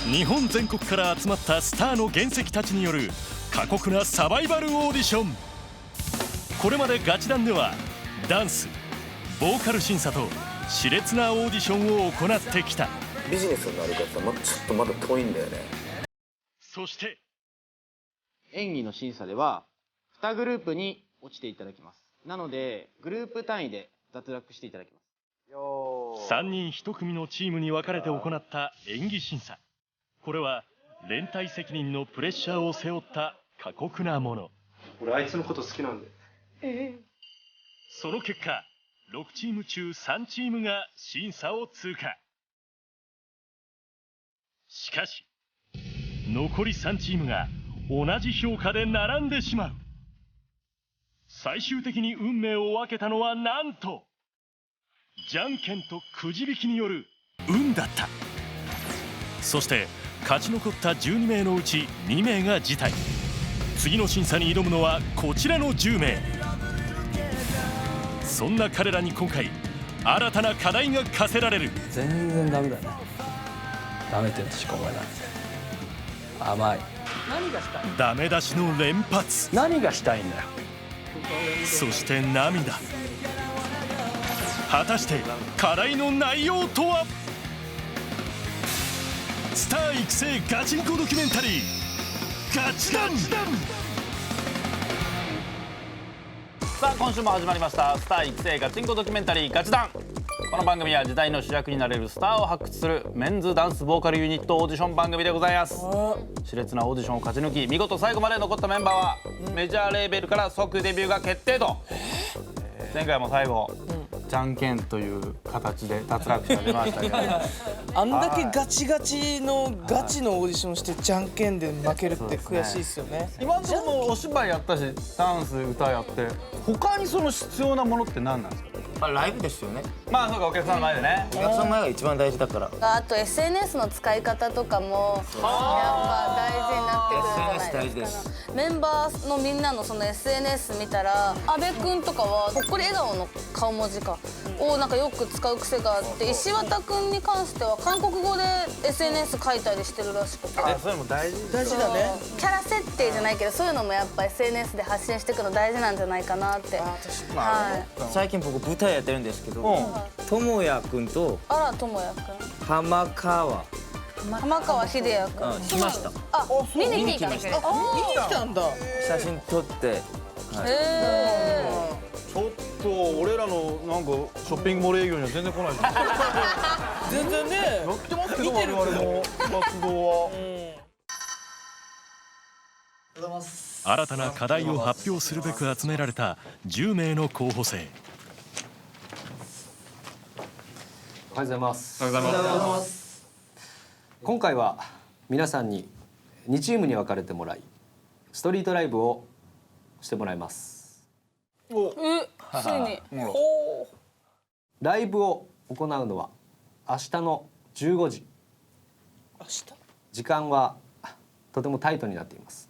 日本全国から集まったスターの原石たちによる過酷なサバイバルオーディション。これまでガチ団ではダンス、ボーカル審査と熾烈なオーディションを行ってきた。ビジネスになるかってちょっとまだ遠いんだよね。そして演技の審査では2グループに落ちていただきます。なのでグループ単位で脱落していただきます。3人1組のチームに分かれて行った演技審査。これは連帯責任のプレッシャーを背負った過酷なもの。俺あいつのこと好きなんで。その結果、6チーム中3チームが審査を通過。しかし残り3チームが同じ評価で並んでしまう。最終的に運命を分けたのはなんとじゃんけんとくじ引きによる運だった。そして勝ち残った12名のうち2名が辞退。次の審査に挑むのはこちらの10名。そんな彼らに今回新たな課題が課せられる。全然ダメだね。ダメってしか思えない。甘い。ダメ出しの連発。何がしたいんだよ。そして涙。果たして課題の内容とは。スター育成ガチンコドキュメンタリーガチダン。さあ今週も始まりましたスター育成ガチンコドキュメンタリーガチダン。この番組は時代の主役になれるスターを発掘するメンズダンスボーカルユニットオーディション番組でございます。熾烈なオーディションを勝ち抜き見事最後まで残ったメンバーはメジャーレーベルから即デビューが決定と。前回も最後じゃんけんという形で脱落者が出ましたけどあんだけガチガチのガチのオーディションしてじゃんけんで負けるって悔しいっすよね。今のところもお芝居やったしダンス歌やって他にその必要なものって何なんですか。ライブですよね。まあそうかお客さんの前でね。お客さんの前が一番大事だから。あと SNS の使い方とかもやっぱ大事になってくるじゃないですか。メンバーのみんなのその SNS 見たら阿部君とかはほっこり笑顔の顔文字をなんかよく使う癖があって、石渡君に関しては韓国語で SNS 書いたりしてるらしくて。それも大事大事だね。キャラ設定じゃないけどそういうのもやっぱ SNS で発信していくの大事なんじゃないかなって。最近僕舞台やってるんですけど、智也くんとあら智也君、浜川浜川秀也君来ました。あ、見に来た。見に来たんだ。写真撮って。ちょっと俺らのなんかショッピングモール営業には全然来ないじゃん。全然ね。やってますけど我々も活動は。新たな課題を発表するべく集められた10名の候補生。おはようございます。おはようございます。今回は皆さんに2チームに分かれてもらいストリートライブをしてもらいます。ついにライブを行うのは明日の15時。明日。時間はとてもタイトになっています。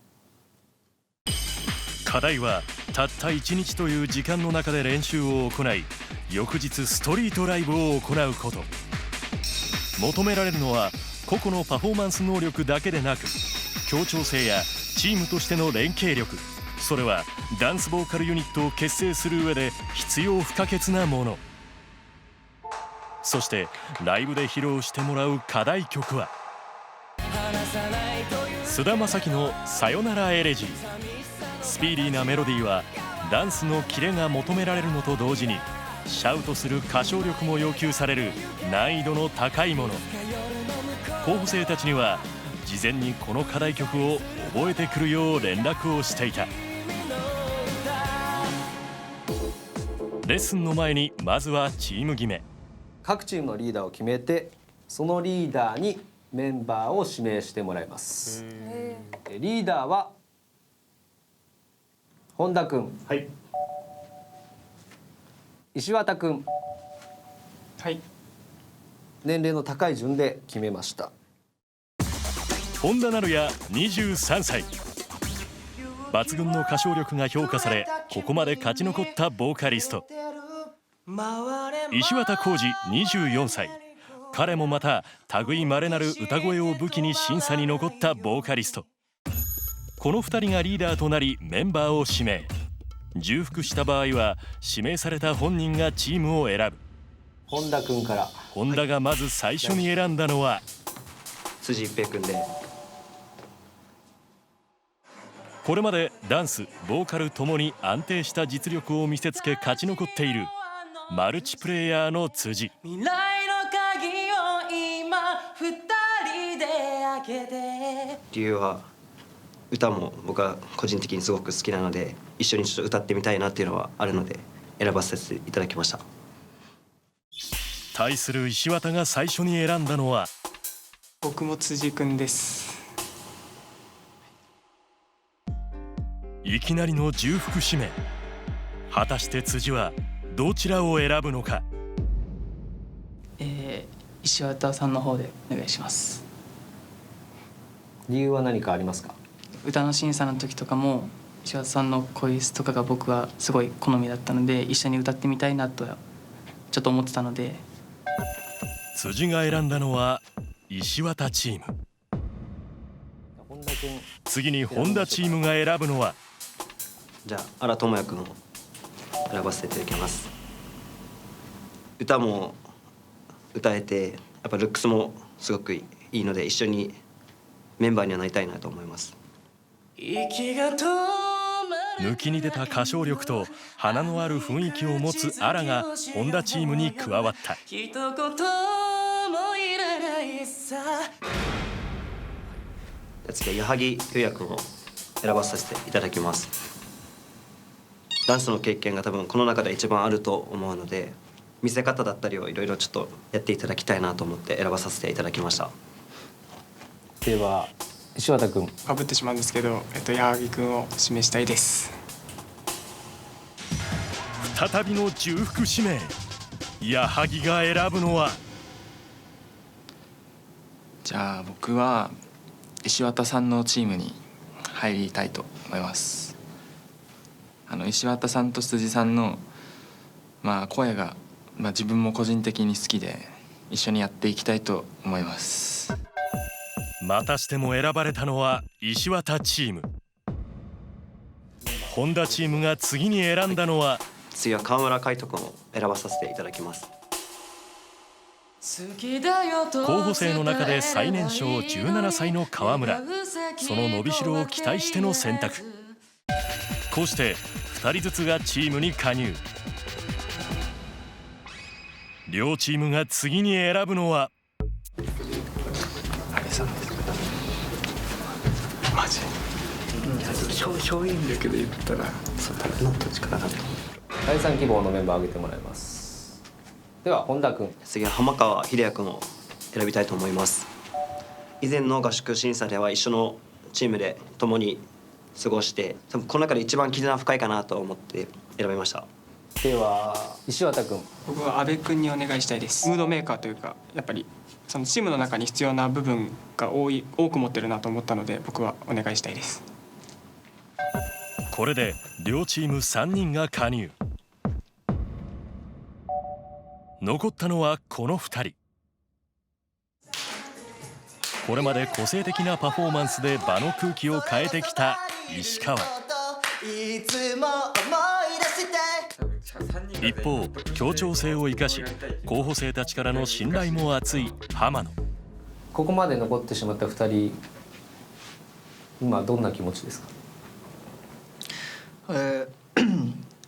課題はたった1日という時間の中で練習を行い、翌日ストリートライブを行うこと。求められるのは個々のパフォーマンス能力だけでなく、協調性やチームとしての連携力、それはダンスボーカルユニットを結成する上で必要不可欠なもの。そしてライブで披露してもらう課題曲は菅田将暉の「さよならエレジー」。スピーディーなメロディーはダンスのキレが求められるのと同時にシャウトする歌唱力も要求される難易度の高いもの。候補生たちには事前にこの課題曲を覚えてくるよう連絡をしていた。レッスンの前にまずはチーム決め。各チームのリーダーを決めてそのリーダーにメンバーを指名してもらいます。リーダーは本田君、はい。石渡君、はい。年齢の高い順で決めました。本田成也23歳。抜群の歌唱力が評価されここまで勝ち残ったボーカリスト。石渡浩二24歳。彼もまた類まれなる歌声を武器に審査に残ったボーカリスト。この2人がリーダーとなりメンバーを指名。重複した場合は指名された本人がチームを選ぶ。本田君から。本田がまず最初に選んだのは辻一平君で。これまでダンス、ボーカルともに安定した実力を見せつけ勝ち残っているマルチプレイヤーの辻。未来の鍵を今二人で開けて。理由は歌も僕は個人的にすごく好きなので、一緒にちょっと歌ってみたいなっていうのはあるので選ばせていただきました。対する石渡が最初に選んだのは僕も辻君です。いきなりの重複指名。果たして辻はどちらを選ぶのか。石渡さんの方でお願いします。理由は何かありますか？歌の審査の時とかも石渡さんの声質とかが僕はすごい好みだったので、一緒に歌ってみたいなとちょっと思ってたので。辻が選んだのは石渡チーム。本田君。次に本田チームが選ぶのはじゃあ荒智也君を選ばせていただきます。歌も歌えて、やっぱルックスもすごくいいので、一緒にメンバーにはなりたいなと思います。抜きに出た歌唱力と花のある雰囲気を持つアラが本田チームに加わった。次は矢作裕也君を選ばさせていただきます。ダンスの経験が多分この中で一番あると思うので、見せ方だったりをいろいろちょっとやっていただきたいなと思って選ばさせていただきました。では石渡君。かぶってしまうんですけど、矢作君を指名したいです。再びの重複指名。矢作が選ぶのはじゃあ僕は石渡さんのチームに入りたいと思います。石渡さんと辻さんの、声が、自分も個人的に好きで一緒にやっていきたいと思います。またしても選ばれたのは石渡チーム。本田チームが次に選んだのは次は川村海斗君を選ばさせていただきます。候補生の中で最年少17歳の川村。その伸びしろを期待しての選択。こうして2人ずつがチームに加入。両チームが次に選ぶのはマジ表現力で言ったらのどっちかなと。第3希望のメンバーを挙げてもらいます。では本田君。次は浜川秀也君を選びたいと思います。以前の合宿審査では一緒のチームで共に過ごして、多分この中で一番絆深いかなと思って選びました。では石渡君。僕は阿部君にお願いしたいです。ムードメーカーというか、やっぱりそのチームの中に必要な部分が多く持ってるなと思ったので、僕はお願いしたいです。これで両チーム3人が加入。残ったのはこの2人。これまで個性的なパフォーマンスで場の空気を変えてきた石川。一方、協調性を生かし候補生たちからの信頼も厚い浜野。ここまで残ってしまった2人、今どんな気持ちですか？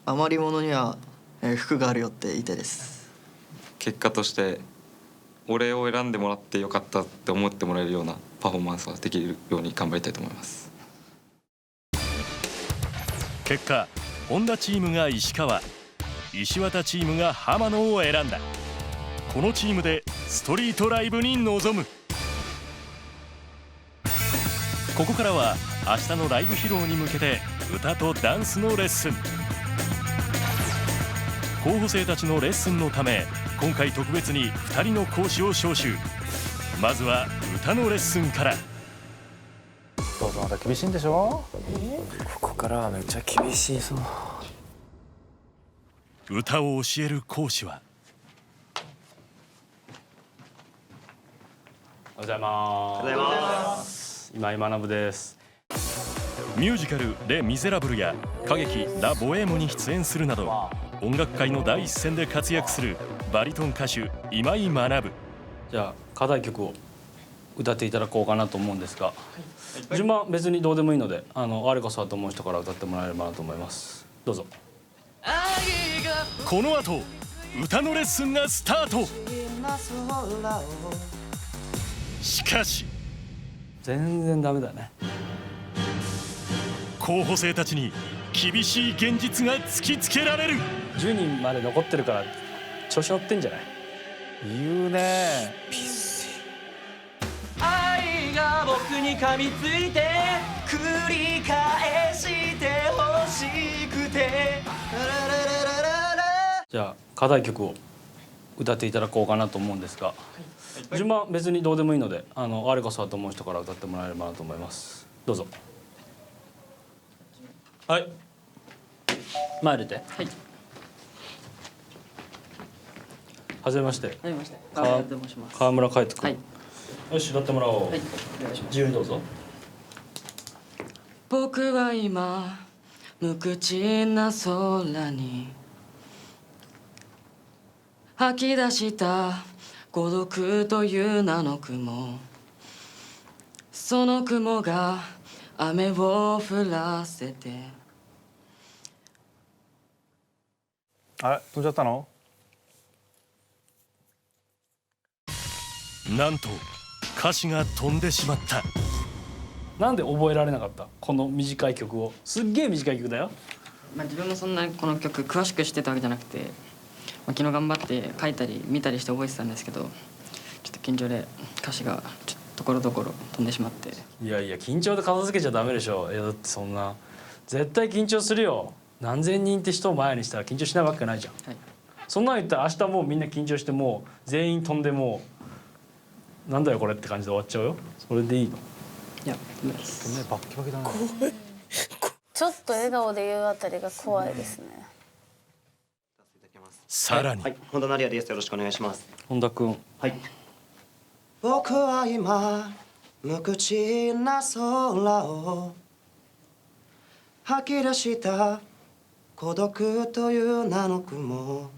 余り物には服があるよって言いたいです。結果として俺を選んでもらってよかったって思ってもらえるようなパフォーマンスができるように頑張りたいと思います。結果、本田チームが石川、石渡チームが浜野を選んだ。このチームでストリートライブに臨む。ここからは明日のライブ披露に向けて歌とダンスのレッスン。候補生たちのレッスンのため今回特別に2人の講師を招集。まずは歌のレッスンから。どうぞ。また厳しいんでしょ？ここからはめっちゃ厳しいぞ。歌を教える講師はございます。おはようございます。今井学です。ミュージカル「レ・ミゼラブル」や歌劇「ラ・ボエーム」に出演するなど音楽界の第一線で活躍するバリトン歌手今井学。じゃあ課題曲を歌っていただこうかなと思うんですが、順番別にどうでもいいので我こそはと思う人から歌ってもらえればなと思います。どうぞ。この後歌のレッスンがスタート。しかし全然ダメだね。候補生たちに厳しい現実が突きつけられる。10人まで残ってるから調子乗ってんじゃない？言うね。愛が僕に噛みついて繰り返してほしくて。じゃあ課題曲を歌っていただこうかなと思うんですが、順番別にどうでもいいので我こそはと思う人から歌ってもらえればなと思います。どうぞ。はい。前出て。はい。はじめまして。はじめまして。川村海人君。はい。よし歌ってもらおう。はい。お願いします。自由にどうぞ。僕は今無口な空に吐き出した孤独という名の雲、その雲が雨を降らせて。あれ飛んじゃったの？なんと歌詞が飛んでしまった。なんで覚えられなかった？この短い曲を。すっげえ短い曲だよ。自分もそんなにこの曲詳しく知ってたわけじゃなくて、昨日頑張って書いたり見たりして覚えてたんですけど、ちょっと緊張で歌詞がちょっところどころ飛んでしまって。いやいや緊張で片付けちゃダメでしょ。いやだってそんな絶対緊張するよ。何千人って人を前にしたら緊張しないわけないじゃん。はい、そんなん言ったら明日もうみんな緊張してもう全員飛んでもうなんだよこれって感じで終わっちゃうよ。それでいいの？いや、ダメです。バッキバキだな。ちょっと笑顔で言うあたりが怖いですね。さらに、はい、本田成也です。よろしくお願いします。本田君。はい。僕は今無口な空を吐き出した孤独という名の雲。も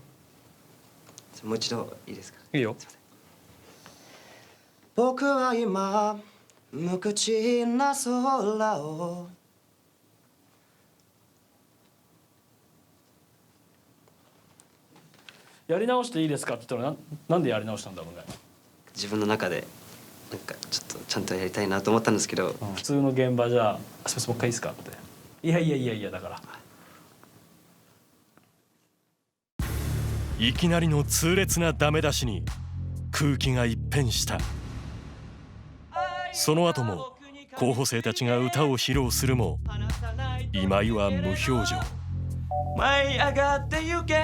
う一度いいですか？いいよ。僕は今無口な空をやり直していいですかって言ったらなんでやり直したんだろうね。自分の中でなんかちょっとちゃんとやりたいなと思ったんですけど、普通の現場じゃ「すみませんもう一回いいですか?」って「いやいやいやいやだから」いきなりの痛烈なダメ出しに空気が一変した。その後も候補生たちが歌を披露するも今井は無表情。舞い上がってゆけ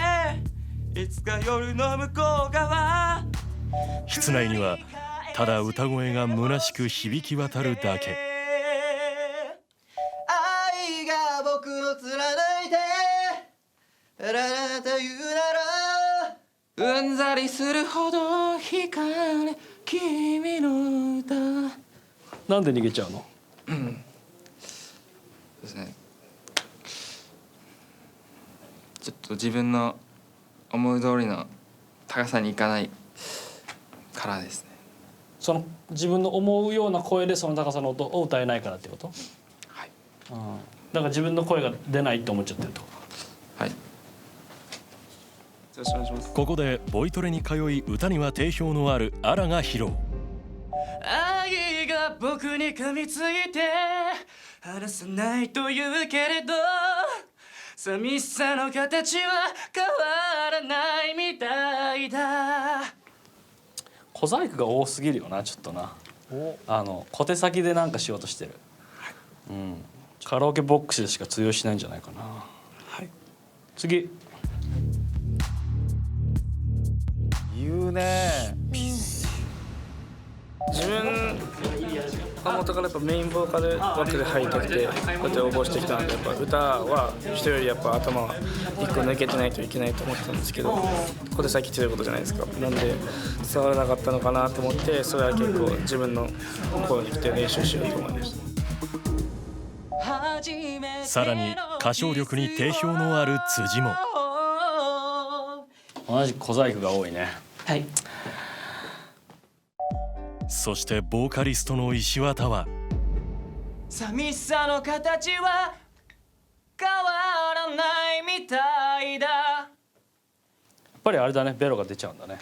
いつか夜の向こう側。室内にはただ歌声が虚しく響き渡るだけ。愛が僕を貫いてララというならうんざりするほど光る君の歌。なんで逃げちゃうの？そうですね。ちょっと自分の思い通りの高さにいかないからですね。その自分の思うような声でその高さの音を歌えないからってこと？はい。だから自分の声が出ないって思っちゃってるってこと？はい。よろしくお願いします。ここでボイトレに通い歌には定評のあるアラが披露。愛が僕に噛みついて離さないと言うけれど寂しさの形は変わらないみたいだ。小細工が多すぎるよなちょっとな。小手先でなんかしようとしてる。うん。カラオケボックスでしか通用しないんじゃないかな。はい。次。言うね。自分元からやっぱメインボーカル枠で入りたくてこうやって応募してきたので、やっぱ歌は人よりやっぱ頭は一個抜けてないといけないと思ってたんですけど、ここでさっき言ってたことじゃないですか。なんで伝わらなかったのかなと思って、それは結構自分の心に来て練習しようと思いました。さらに歌唱力に定評のある辻も同じ小細工が多いね。はい。そしてボーカリストの石渡は寂しさの形は変わらないみたいだ。やっぱりあれだね、ベロが出ちゃうんだね。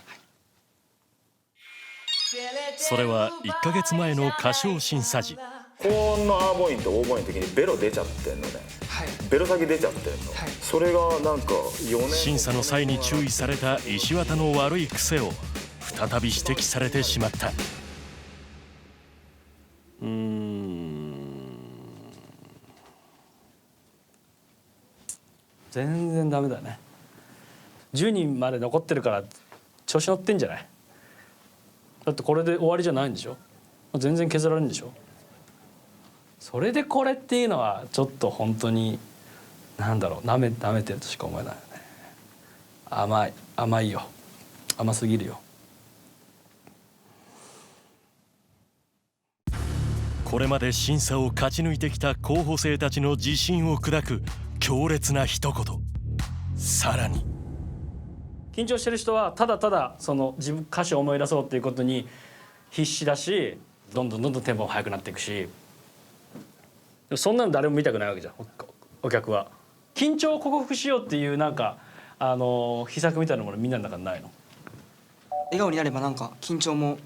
それは1ヶ月前の歌唱審査時、高音のアーボインとオーボインの時にベロ出ちゃってんのね、はい、ベロ先出ちゃってんの、はい、それがなんか4年審査の際に注意された石渡の悪い癖を再び指摘されてしまった。全然ダメだね。10人まで残ってるから調子乗ってんじゃない？だってこれで終わりじゃないんでしょ。全然削られるんでしょ。それでこれっていうのはちょっと本当になんだろう、なめてるとしか思えないよね。甘いよ、甘すぎるよ。これまで審査を勝ち抜いてきた候補生たちの自信を砕く強烈な一言。さらに緊張してる人はただただその自分歌詞を思い出そうっていうことに必死だし、どんどんテンポも速くなっていくし、そんなの誰も見たくないわけじゃん。お客は緊張を克服しようっていうなんか秘策みたいなものみんなの中にないの？笑顔になればなんか緊張も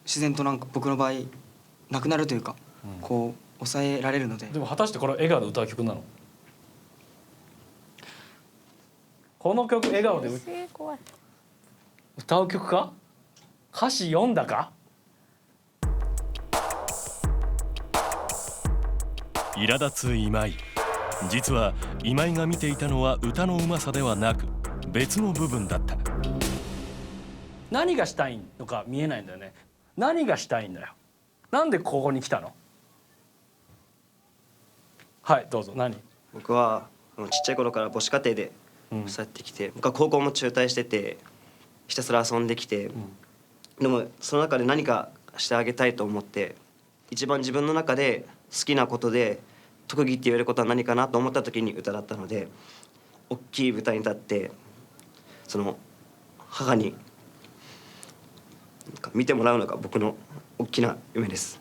自然となんか僕の場合なくなるというか、こう抑えられるので。でも果たしてこれは笑顔で歌う曲なの？この曲笑顔で歌う曲か？歌詞読んだか？苛立つ今井。実は今井が見ていたのは歌のうまさではなく別の部分だった。何がしたいのか見えないんだよね。何がしたいんだよ。なんでここに来たの？はい、どうぞ。何？僕はちっちゃい頃から母子家庭で育ってきて、僕は高校も中退しててひたすら遊んできて、でもその中で何かしてあげたいと思って、一番自分の中で好きなことで特技って言えることは何かなと思った時に歌だったので、大きい舞台に立ってその母に見てもらうのが僕の大きな夢です。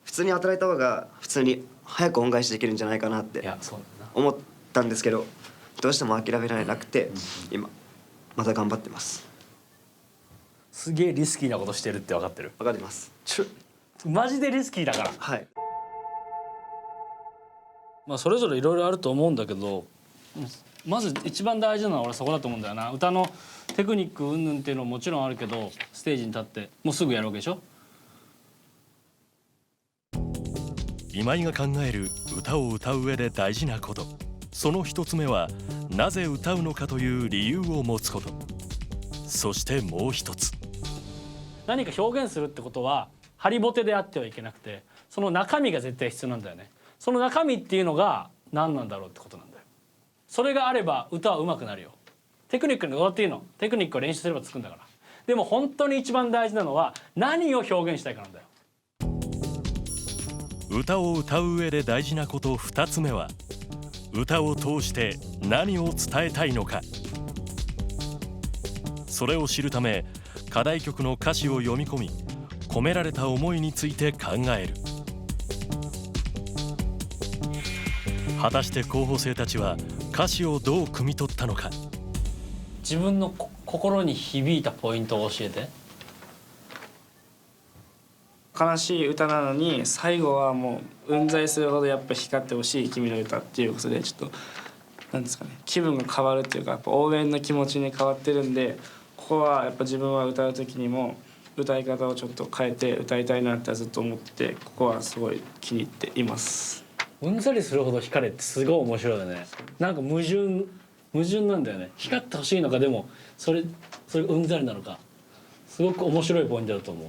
普通に働いた方が普通に早く恩返しできるんじゃないかなって思ったんですけど、どうしても諦められなくて今また頑張ってます。すげえリスキーなことしてるって分かってる？分かります。マジでリスキーだから。はい。まあそれぞれいろいろあると思うんだけど、まず一番大事なのは俺そこだと思うんだよな。歌のテクニック云々っていうのももちろんあるけど、ステージに立ってもうすぐやるわけでしょ。今井が考える歌を歌う上で大事なこと、その一つ目はなぜ歌うのかという理由を持つこと。そしてもう一つ、何か表現するってことはハリボテであってはいけなくて、その中身が絶対必要なんだよね。その中身っていうのが何なんだろうってことなんだよ。それがあれば歌は上手くなるよ。テクニックのどうっていうの、テクニックを練習すればつくんだから。でも本当に一番大事なのは何を表現したいかなんだよ。歌を歌う上で大事なこと2つ目は、歌を通して何を伝えたいのか。それを知るため課題曲の歌詞を読み込み、込められた思いについて考える。果たして候補生たちは歌詞をどう汲み取ったのか。自分の心に響いたポイントを教えて。悲しい歌なのに最後はもううんざりするほどやっぱ光ってほしい君の歌っていうことで、ちょっとなんですかね、気分が変わるっていうか、やっぱ応援の気持ちに変わってるんで、ここはやっぱ自分は歌う時にも歌い方をちょっと変えて歌いたいなってずっと思ってて、ここはすごい気に入っています。うんざりするほど光れってすごい面白いよね。なんか矛盾なんだよね。光ってほしいのか、でもそれうんざりなのか、すごく面白いポイントだと思う。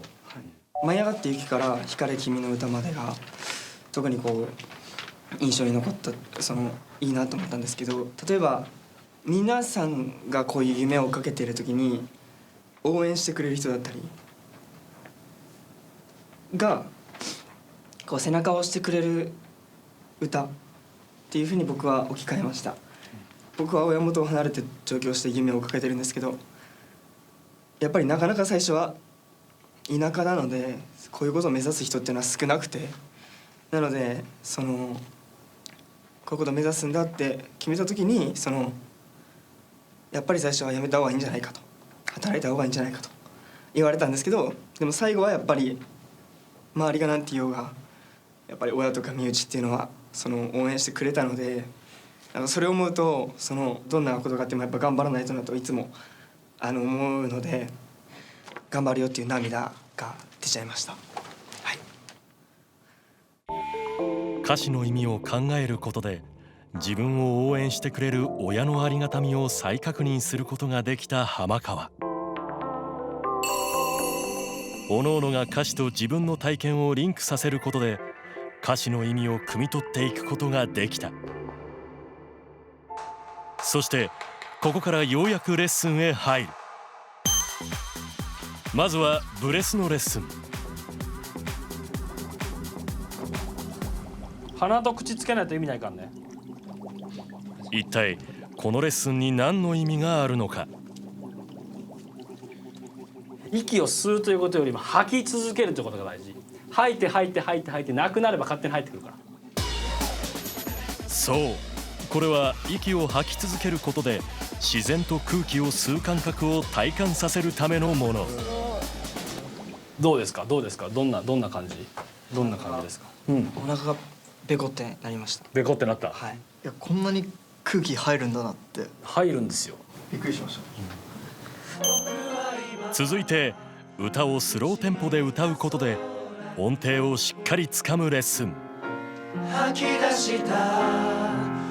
舞い上がって雪から光れ君の歌までが特にこう印象に残ったいいなと思ったんですけど、例えば皆さんがこういう夢を追っかけている時に応援してくれる人だったりがこう背中を押してくれる歌っていうふうに僕は置き換えました。僕は親元を離れて上京して夢を追っかけてるんですけど、やっぱりなかなか最初は田舎なのでこういうことを目指す人っていうのは少なくて、なのでこういうことを目指すんだって決めた時にやっぱり最初はやめた方がいいんじゃないかと、働いた方がいいんじゃないかと言われたんですけど、でも最後はやっぱり周りが何て言おうがやっぱり親とか身内っていうのは応援してくれたので、それを思うとどんなことがあってもやっぱ頑張らないとなといつも思うので、頑張るよっていう涙が出ちゃいました。歌詞の意味を考えることで自分を応援してくれる親のありがたみを再確認することができた浜川。各々が歌詞と自分の体験をリンクさせることで歌詞の意味を汲み取っていくことができた。そしてここからようやくレッスンへ入る。まずはブレスのレッスン。鼻と口つけないと意味ないからね。一体このレッスンに何の意味があるのか。息を吸うということよりも吐き続けるということが大事。吐いて吐いて吐いて吐いてなくなれば勝手に入ってくるから。そう、これは息を吐き続けることで自然と空気を吸う感覚を体感させるためのもの。どうですかどうですか、どんな感じですか。お腹がベコってなりました。ベコってなった。はい。いやこんなに空気入るんだなって。入るんですよ。びっくりしました。続いて歌をスローテンポで歌うことで音程をしっかりつかむレッスン。吐き出した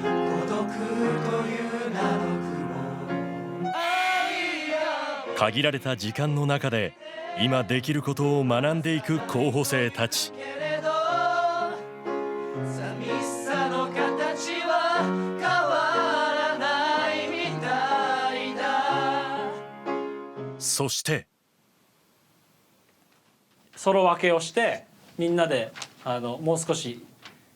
孤独という名の雲。限られた時間の中で今できることを学んでいく候補生たち。寂しさの形は変わらないみたいだ。そしてソロ分けをしてみんなでもう少し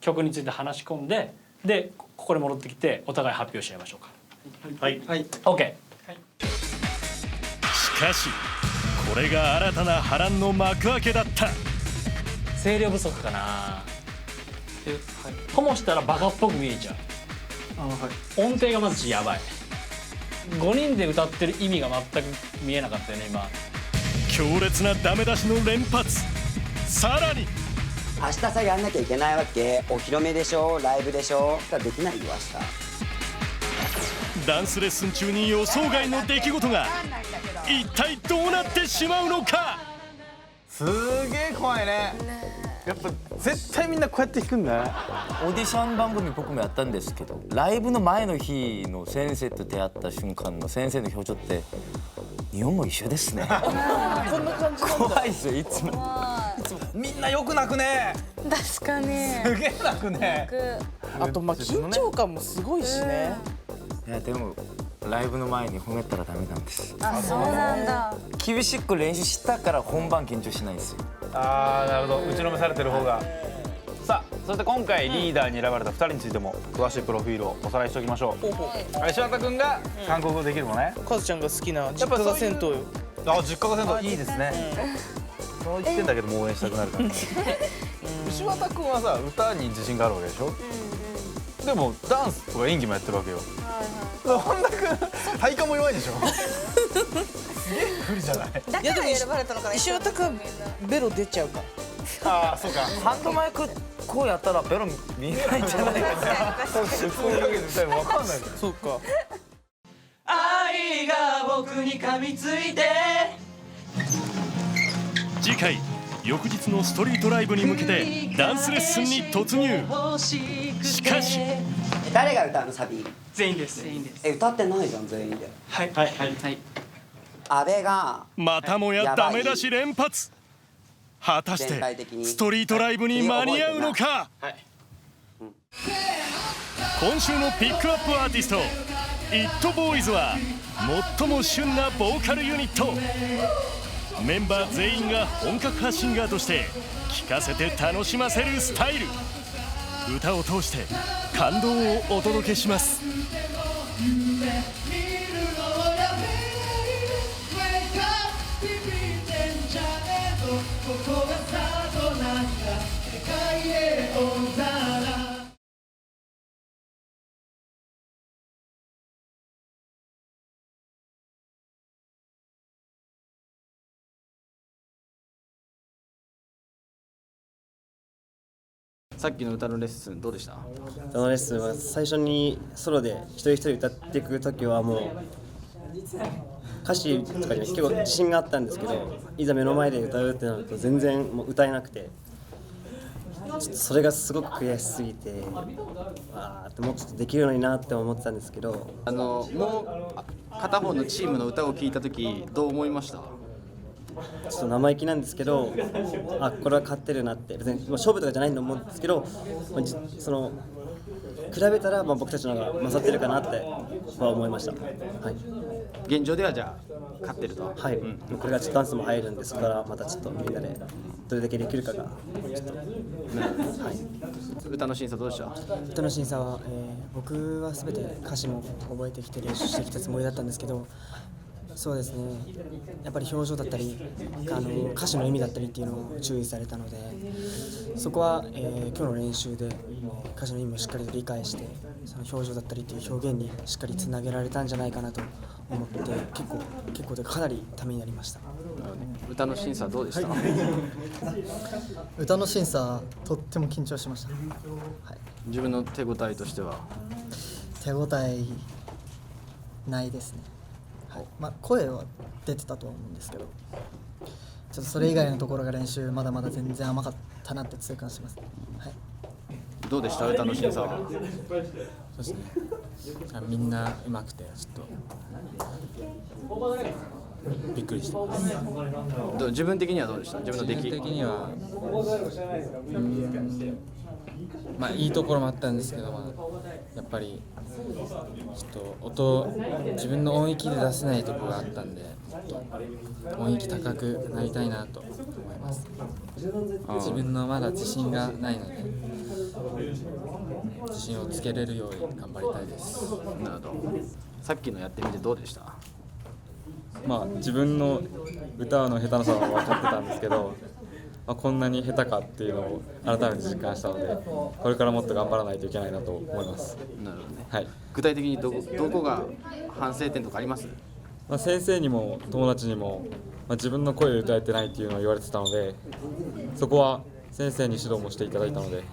曲について話し込んで、でここに戻ってきてお互い発表し合いましょうか。はいはい OK。 しかしこれが新たな波乱の幕開けだった。声量不足かな。ともしたらバカっぽく見えちゃう。音程がまずやばい。5人で歌ってる意味が全く見えなかったよね今。強烈なダメ出しの連発。さらに明日さやんなきゃいけないわけ。お披露目でしょ、ライブでしょ、できないよ明日。ダンスレッスン中に予想外の出来事が。一体どうなってしまうのか。すげえ怖いね。やっぱ絶対みんなこうやって弾くんだね。オーディション番組僕もやったんですけど、ライブの前の日の先生と出会った瞬間の先生の表情って日本も一緒ですね。こんな感じなんだ。怖いですよいつも。みんなよく泣くね。確かにすげえ泣くね。あと緊張感もすごいしね。いやでもライブの前に褒めたらダメなんです。あ、そうなんだ。厳しく練習したから本番緊張しないんですよ。ああなるほど、打ちのめされてる方が。さあそして今回リーダーに選ばれた2人についても詳しいプロフィールをおさらいしておきましょう。石渡君が韓国語できるのね。カズちゃんが好きな実家が銭湯よ。あ、実家が銭湯いいですね。そう言ってんだけども応援したくなるから。石渡君はさ歌に自信があるわけでしょ。でもダンスとか演技もやってるわけよ。本田君体幹も弱いでしょ。すげえ不利じゃない。だから選ばれたのかな。石渡君ベロ出ちゃうから。ああそうか。ハンドマイクこうやったらベロ見えないんじゃないかな。そういうわけ絶対わかんない。そうか。愛が僕に噛みついて。次回翌日のストリートライブに向けてダンスレッスンに突入。しかし誰が歌うのサビ？全員です。全員です。歌ってないじゃん全員で。はいはいはい。阿部がまたもやダメ出し連発。果たしてストリートライブに間に合うのか。今週のピックアップアーティストITBOYSは最も旬なボーカルユニット。メンバー全員が本格派シンガーとして聴かせて楽しませるスタイル。歌を通して感動をお届けします。さっきの歌のレッスンどうでした？歌のレッスンは最初にソロで一人一人歌っていく時はもう歌詞とかには結構自信があったんですけど、いざ目の前で歌うってなると全然もう歌えなくて、ちょっとそれがすごく悔しすぎて、あーもうちょっとできるのになって思ってたんですけど、もう片方のチームの歌を聴いた時どう思いました？ちょっと生意気なんですけど、あ、これは勝ってるなって、別に勝負とかじゃないと思うんですけど、その比べたら僕たちの方が勝ってるかなっては思いました。はい。現状ではじゃあ勝ってると。はい。これがちょっとダンスも入るんで、そこからまたちょっとみんなでどれだけできるかがちょっと、はい。歌の審査どうでした？歌の審査は、僕は全て歌詞も覚えてきて練習してきたつもりだったんですけど。そうですね、やっぱり表情だったり歌詞の意味だったりっていうのを注意されたので、そこは、今日の練習で歌詞の意味をしっかりと理解して、その表情だったりっていう表現にしっかりつなげられたんじゃないかなと思って、結構でかなりためになりました。歌の審査どうでした？歌の審査とっても緊張しました。はい、自分の手応えとしては？手応えないですね。声は出てたとは思うんですけど、ちょっとそれ以外のところが練習まだまだ全然甘かったなって痛感してます。はい、どうでした歌の審査は？そうですね、みんな上手くてちょっとびっくりしてます。自分的にはどうでした？自分の出来的にはいいところもあったんですけど、やっぱりちょっと音自分の音域で出せないところがあったんで、音域高くなりたいなと思います。自分のまだ自信がないので、自信をつけれるように頑張りたいです。なるほど。さっきのやってみてどうでした？自分の歌の下手なさは分かってたんですけど、こんなに下手かっていうのを改めて実感したので、これからもっと頑張らないといけないなと思います。なるほどね。はい、具体的にどこが反省点とかあります？先生にも友達にも、自分の声で歌えてないっていうのを言われてたので、そこは先生に指導もしていただいたので、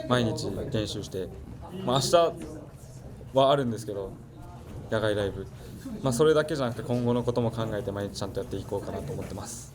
毎日練習して、明日はあるんですけど、野外ライブ、それだけじゃなくて今後のことも考えて毎日ちゃんとやっていこうかなと思ってます。